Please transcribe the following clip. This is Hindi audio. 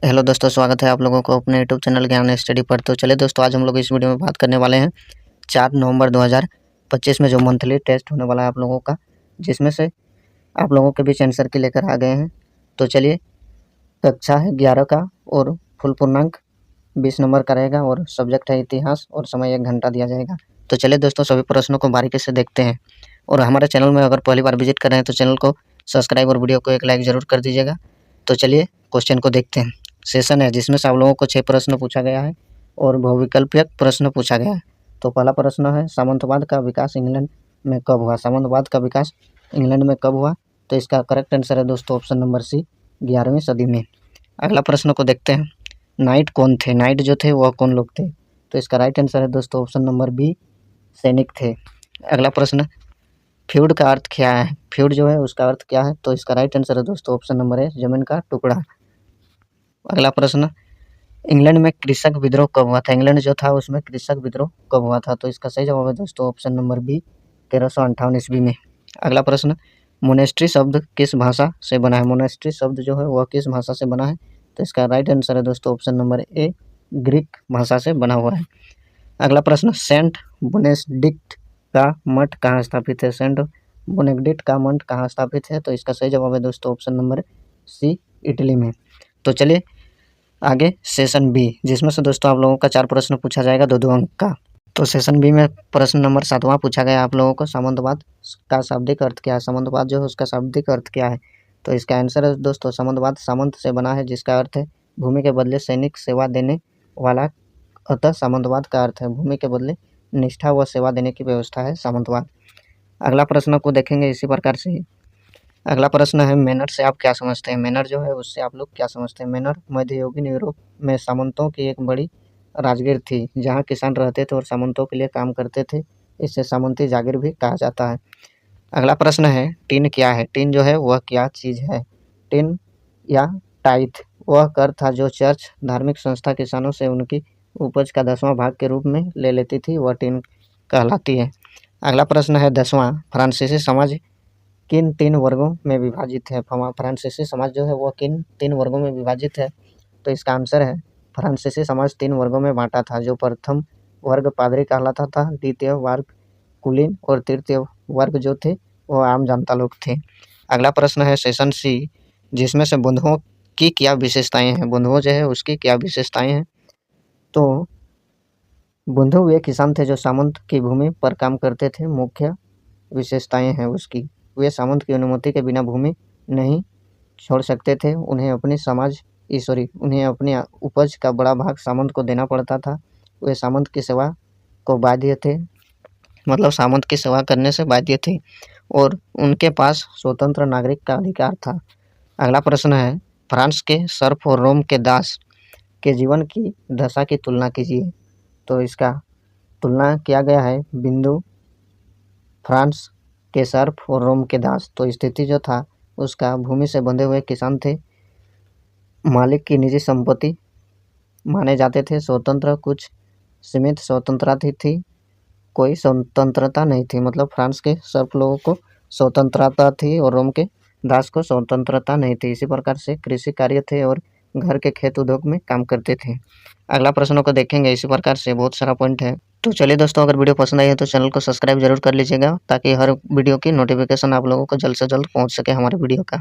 हेलो दोस्तों, स्वागत है आप लोगों को अपने यूट्यूब चैनल ज्ञान स्टडी पर। तो चलिए दोस्तों, आज हम लोग इस वीडियो में बात करने वाले हैं 4 नवंबर 2025 में जो मंथली टेस्ट होने वाला है आप लोगों का, जिसमें से आप लोगों के बीच आंसर की लेकर आ गए हैं। तो चलिए, कक्षा है 11 का और फुल पूर्णांक 20 नंबर का रहेगा और सब्जेक्ट है इतिहास और समय 1 घंटा दिया जाएगा। तो चलिए दोस्तों, सभी प्रश्नों को बारीकी से देखते हैं। और हमारे चैनल में अगर पहली बार विजिट कर रहे हैं तो चैनल को सब्सक्राइब और वीडियो को एक लाइक ज़रूर कर दीजिएगा। तो चलिए क्वेश्चन को देखते हैं। सेशन है जिसमें से आप लोगों को 6 प्रश्न पूछा गया है और बहुविकल्पीय प्रश्न पूछा गया है। तो पहला प्रश्न है, सामंतवाद का विकास इंग्लैंड में कब हुआ? सामंतवाद का विकास इंग्लैंड में कब हुआ? तो इसका करेक्ट आंसर है दोस्तों ऑप्शन नंबर सी, 11वीं सदी में। अगला प्रश्न को देखते हैं, नाइट कौन थे? नाइट जो थे वह कौन लोग थे? तो इसका राइट आंसर है दोस्तों ऑप्शन नंबर बी, सैनिक थे। अगला प्रश्न, फ्यूड का अर्थ क्या है? फ्यूड जो है उसका अर्थ क्या है? तो इसका राइट आंसर है दोस्तों ऑप्शन नंबर ए, जमीन का टुकड़ा। अगला प्रश्न, इंग्लैंड में कृषक विद्रोह कब हुआ था? इंग्लैंड जो था उसमें कृषक विद्रोह कब हुआ था? तो इसका सही जवाब है दोस्तों ऑप्शन नंबर बी, 1358 ईस्वी में। अगला प्रश्न, मोनेस्ट्री शब्द किस भाषा से बना है? मोनेस्ट्री शब्द जो है वह किस भाषा से बना है? तो इसका राइट आंसर है दोस्तों ऑप्शन नंबर ए, ग्रीक भाषा से बना हुआ है। अगला प्रश्न, सेंट बोनेडिक्ट का मठ कहाँ स्थापित है? सेंट बोनेडिक्ट का मठ कहाँ स्थापित है? तो इसका सही जवाब है दोस्तों ऑप्शन नंबर सी, इटली में। तो चलिए आगे सेशन बी, जिसमें से दोस्तों आप लोगों का 4 प्रश्न पूछा जाएगा 2-2 अंक का। तो सेशन बी में प्रश्न नंबर 7वां पूछा गया आप लोगों को, सामंतवाद का शाब्दिक अर्थ क्या है? सामंतवाद जो है उसका शाब्दिक अर्थ क्या है? तो इसका आंसर है दोस्तों, सामंतवाद सामंत से बना है जिसका अर्थ है भूमि के बदले सैनिक सेवा देने वाला। अतः सामंतवाद का अर्थ है भूमि के बदले निष्ठा व सेवा देने की व्यवस्था है सामंतवाद। अगला प्रश्न को देखेंगे इसी प्रकार से ही। अगला प्रश्न है, मैनर से आप क्या समझते हैं? मैनर जो है उससे आप लोग क्या समझते हैं? मैनर मध्ययुगीन यूरोप में सामंतों की एक बड़ी राजगीर थी जहाँ किसान रहते थे और सामंतों के लिए काम करते थे। इसे सामंती जागीर भी कहा जाता है। अगला प्रश्न है, टिन क्या है? टिन जो है वह क्या चीज़ है? टिन या टाइथ वह कर था जो चर्च धार्मिक संस्था किसानों से उनकी उपज का 10वां भाग के रूप में ले लेती थी, वह टिन कहलाती है। अगला प्रश्न है 10वां, फ्रांसीसी समाज किन 3 वर्गों में विभाजित है? फ्रांसीसी समाज जो है वह किन 3 वर्गों में विभाजित है? तो इसका आंसर है, फ्रांसीसी समाज 3 वर्गों में बांटा था। जो प्रथम वर्ग पादरी कहलाता था, द्वितीय वर्ग कुलीन और तृतीय वर्ग जो थे वह आम जनता लोग थे। अगला प्रश्न है सेशन सी, जिसमें से बुंदुओं की क्या विशेषताएं हैं? बुंदुओं जो है उसकी क्या विशेषताएं हैं? तो बुंदू वे किसान थे जो सामंत की भूमि पर काम करते थे। मुख्य विशेषताएं हैं उसकी, वे सामंत की अनुमति के बिना भूमि नहीं छोड़ सकते थे। उन्हें अपनी उपज का बड़ा भाग सामंत को देना पड़ता था। वे सामंत की सेवा को बाध्य थे, मतलब सामंत की सेवा करने से बाध्य थे और उनके पास स्वतंत्र नागरिक का अधिकार था। अगला प्रश्न है, फ्रांस के सर्फ और रोम के दास के जीवन की दशा की तुलना कीजिए। तो इसका तुलना किया गया है बिंदु फ्रांस के सर्फ और रोम के दास। तो स्थिति जो था उसका, भूमि से बंधे हुए किसान थे, मालिक की निजी संपत्ति माने जाते थे, स्वतंत्र कुछ सीमित स्वतंत्रता थी, कोई स्वतंत्रता नहीं थी। मतलब फ्रांस के सर्फ लोगों को स्वतंत्रता थी और रोम के दास को स्वतंत्रता नहीं थी। इसी प्रकार से कृषि कार्य थे और घर के खेत उद्योग में काम करते थे। अगला प्रश्नों को देखेंगे इसी प्रकार से, बहुत सारा पॉइंट है। तो चलिए दोस्तों, अगर वीडियो पसंद आई है तो चैनल को सब्सक्राइब जरूर कर लीजिएगा ताकि हर वीडियो की नोटिफिकेशन आप लोगों को जल्द से जल्द पहुंच सके हमारे वीडियो का।